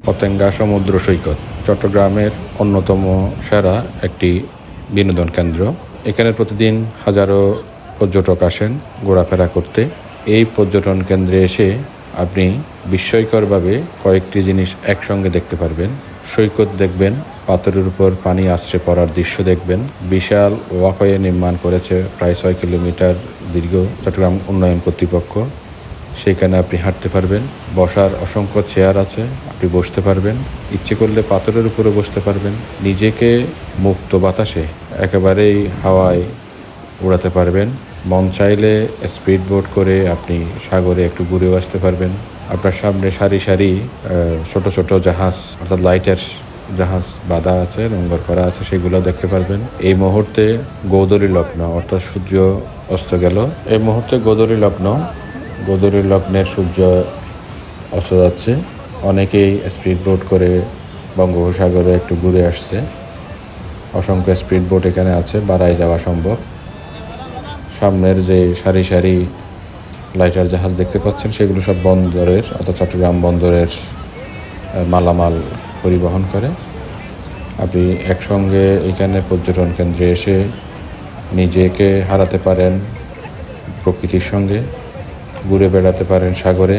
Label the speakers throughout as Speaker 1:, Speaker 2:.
Speaker 1: পতেঙ্গা সমুদ্র সৈকত চট্টগ্রামের অন্যতম সেরা একটি বিনোদন কেন্দ্র। এখানে প্রতিদিন হাজারো পর্যটক আসেন ঘোরাফেরা করতে। এই পর্যটন কেন্দ্রে এসে আপনি বিস্ময়করভাবে কয়েকটি জিনিস একসঙ্গে দেখতে পারবেন। সৈকত দেখবেন, পাথরের উপর পানি আছড়ে পড়ার দৃশ্য দেখবেন। বিশাল ওয়াকওয়ে নির্মাণ করেছে প্রায় 6 কিলোমিটার দীর্ঘ চট্টগ্রাম উন্নয়ন কর্তৃপক্ষ। সেখানে আপনি হাঁটতে পারবেন। বসার অসংখ্য চেয়ার আছে, আপনি বসতে পারবেন। ইচ্ছে করলে পাথরের উপরে বসতে পারবেন। নিজেকে মুক্ত বাতাসে একেবারেই হাওয়ায় উড়াতে পারবেন। মন চাইলে স্পিড বোট করে আপনি সাগরে একটু ঘুরেও আসতে পারবেন। আপনার সামনে সারি সারি ছোট ছোট জাহাজ, অর্থাৎ লাইটের জাহাজ বাঁধা আছে, নোঙর করা আছে, সেগুলো দেখতে পারবেন। এই মুহূর্তে গোধূলি লগ্ন, অর্থাৎ সূর্য অস্ত গেল। এই মুহূর্তে গোধূলি লগ্নের সূর্য অস্ত যাচ্ছে। অনেকেই স্পিড বোট করে বঙ্গোপসাগরে একটু ঘুরে আসছে। অসংখ্য স্পিড বোট এখানে আছে, বাড়ায় যাওয়া সম্ভব। সামনের যে সারি সারি লাইটার জাহাজ দেখতে পাচ্ছেন, সেগুলো সব বন্দরের, অর্থাৎ চট্টগ্রাম বন্দরের মালামাল পরিবহন করে। আপনি একসঙ্গে এখানে পর্যটন কেন্দ্রে এসে নিজেকে হারাতে পারেন প্রকৃতির সঙ্গে, ঘুরে বেড়াতে পারেন সাগরে।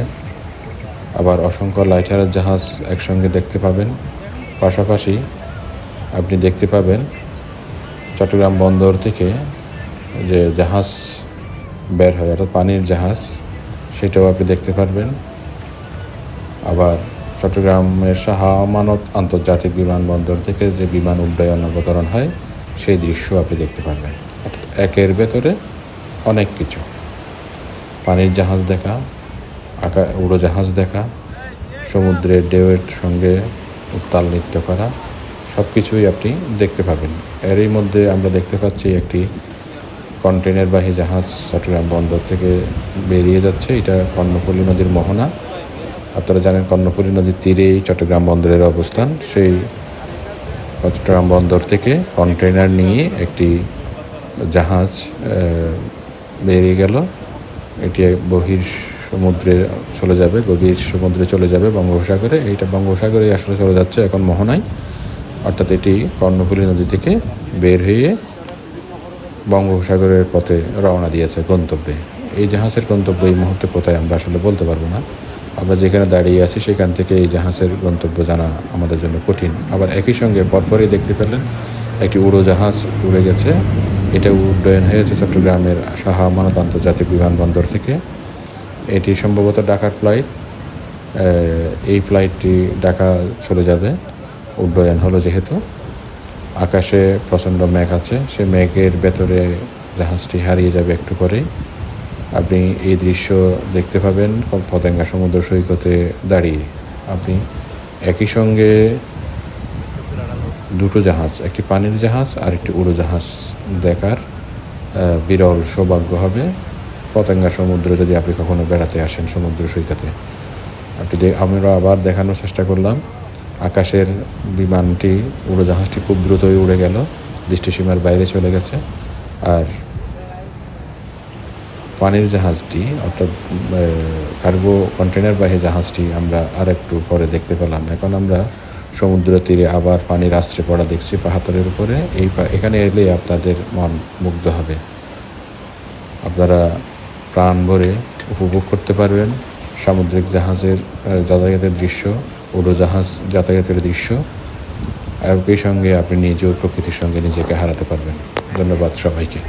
Speaker 1: আবার অসংখ্য লাইটারের জাহাজ একসঙ্গে দেখতে পাবেন। পাশাপাশি আপনি দেখতে পাবেন চট্টগ্রাম বন্দর থেকে যে জাহাজ বের হয়, অর্থাৎ পানির জাহাজ, সেটাও আপনি দেখতে পারবেন। আবার চট্টগ্রামের শাহ আমানত আন্তর্জাতিক বিমানবন্দর থেকে যে বিমান উড্ডয়ন অবতরণ হয়, সেই দৃশ্য আপনি দেখতে পারবেন। অর্থাৎ একের ভেতরে অনেক কিছু। পানির জাহাজ দেখা, উড়োজাহাজ দেখা, সমুদ্রের ঢেউয়ের সঙ্গে উত্তাল নৃত্য করা, সব কিছুই আপনি দেখতে পাবেন। এরই মধ্যে আমরা দেখতে পাচ্ছি একটি কন্টেনারবাহী জাহাজ চট্টগ্রাম বন্দর থেকে বেরিয়ে যাচ্ছে। এটা কর্ণফুলী নদীর মোহনা। আপনারা জানেন কর্ণফুলী নদীর তীরেই চট্টগ্রাম বন্দরের অবস্থান। সেই চট্টগ্রাম বন্দর থেকে কন্টেনার নিয়ে একটি জাহাজ বেরিয়ে গেল। এটি গভীর সমুদ্রে চলে যাবে বঙ্গোপসাগরে। এইটা বঙ্গোপসাগরে আসলে চলে যাচ্ছে এখন মোহনায়, অর্থাৎ এটি কর্ণফুলী নদী থেকে বের হয়ে বঙ্গোপসাগরের পথে রওনা দিয়েছে গন্তব্যে। এই জাহাজের গন্তব্য এই মুহূর্তে কোথায় আমরা আসলে বলতে পারবো না। আমরা যেখানে দাঁড়িয়ে আছি সেখান থেকে এই জাহাজের গন্তব্য জানা আমাদের জন্য কঠিন। আবার একই সঙ্গে পরপরই দেখতে পেলেন একটি উড়োজাহাজ উড়ে গেছে। এটা উড্ডয়ন হয়েছে চট্টগ্রামের শাহ আমানত আন্তর্জাতিক বিমানবন্দর থেকে। এটি সম্ভবত ঢাকার ফ্লাইট। এই ফ্লাইটটি ঢাকা চলে যাবে, উড্ডয়ন হলো যেহেতু। আকাশে প্রচণ্ড মেঘ আছে, সে মেঘের ভেতরে জাহাজটি হারিয়ে যাবে একটু পরেই। আপনি এই দৃশ্য দেখতে পাবেন পতেঙ্গা সমুদ্র সৈকতে দাঁড়িয়ে। আপনি একই সঙ্গে দুটো জাহাজ, একটি পানির জাহাজ আর একটি উড়োজাহাজ দেখার বিরল সৌভাগ্য হবে পতেঙ্গা সমুদ্রে যদি আপনি কখনো বেড়াতে আসেন সমুদ্র সৈকতে। আমরা আবার দেখানোর চেষ্টা করলাম। আকাশের বিমানটি, উড়োজাহাজটি খুব দ্রুতই উড়ে গেল, দৃষ্টিসীমার বাইরে চলে গেছে। আর পানির জাহাজটি, অর্থাৎ কার্গো কন্টেনারবাহী জাহাজটি আমরা আর একটু পরে দেখতে পেলাম। এখন আমরা সমুদ্র তীরে আবার পানির আছড়ে পড়া দেখছি পাহাড়ের উপরে। এখানে এলে আপনাদের মন মুগ্ধ হবে। আপনারা প্রাণ ভরে উপভোগ করতে পারবেন সামুদ্রিক জাহাজের যাতায়াতের দৃশ্য, উড়োজাহাজ যাতায়াতের দৃশ্য। একই সঙ্গে আপনি নিজেও প্রকৃতির সঙ্গে নিজেকে হারাতে পারবেন। ধন্যবাদ সবাইকে।